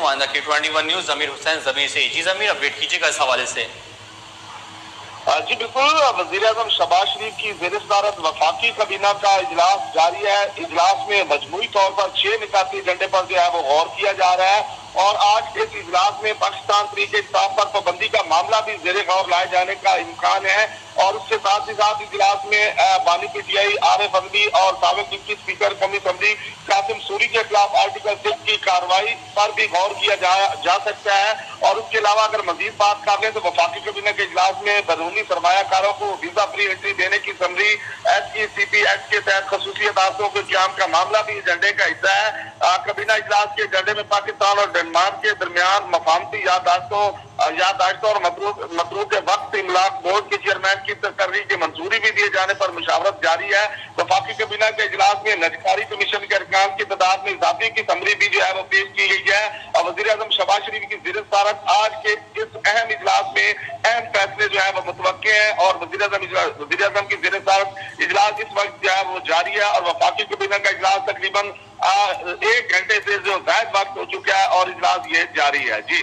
نمائندہ K21 news ضمیر حسین ضمیر سے۔ جی ضمیر، اپڈیٹ کیجیے گا اس حوالے سے۔ جی بالکل، وزیر اعظم شہباز شریف کی زیر صدارت وفاقی کابینہ کا اجلاس جاری ہے۔ اجلاس میں مجموعی طور پر 6 نکاتی ایجنڈے پر جو ہے وہ غور کیا جا رہا ہے، اور آج اس اجلاس میں پاکستان طریقہ انصاف پر پابندی کا معاملہ بھی زیر غور لائے جانے کا امکان ہے، اور اس کے ساتھ ہی ساتھ اجلاس میں بانی پی ٹی آئی عارف احمدی اور سابق ڈپٹی اسپیکر قومی اسمبلی قاسم سوری کے خلاف آرٹیکل 6 کی کارروائی پر بھی غور کیا جا سکتا ہے۔ اور اس کے علاوہ اگر مزید بات کر لیں تو وفاقی کابینہ کے اجلاس میں بیرونی سرمایہ کاروں کو ویزا فری انٹری دینے کی سمری SECP ایکٹ کے تحت خصوصی عدالتوں کے قیام کا معاملہ بھی ایجنڈے کا حصہ ہے۔ کابینہ اجلاس کے ایجنڈے میں پاکستان اور ڈنمارک کے درمیان مفاہمتی یادداشتوں اور متروک وقت املاک بورڈ کے چیئرمین کی تقرری کی منظوری بھی دیے جانے پر مشاورت جاری ہے۔ وفاقی کابینہ کے اجلاس میں نجکاری کمیشن کے ارکان کی تعداد میں اضافے کی سمری بھی جو ہے وہ پیش کی گئی ہے، اور وزیر اعظم شہباز شریف کی زیر صدارت آج کے اس اہم اجلاس میں اہم فیصلے جو ہے وہ متوقع ہیں، اور وزیر اعظم کی زیر صدارت اجلاس اس وقت جو ہے وہ جاری ہے، اور وفاقی کابینہ کا اجلاس تقریباً 1 گھنٹے سے جو زائد وقت ہو چکا ہے، اور اجلاس یہ جاری ہے۔ جی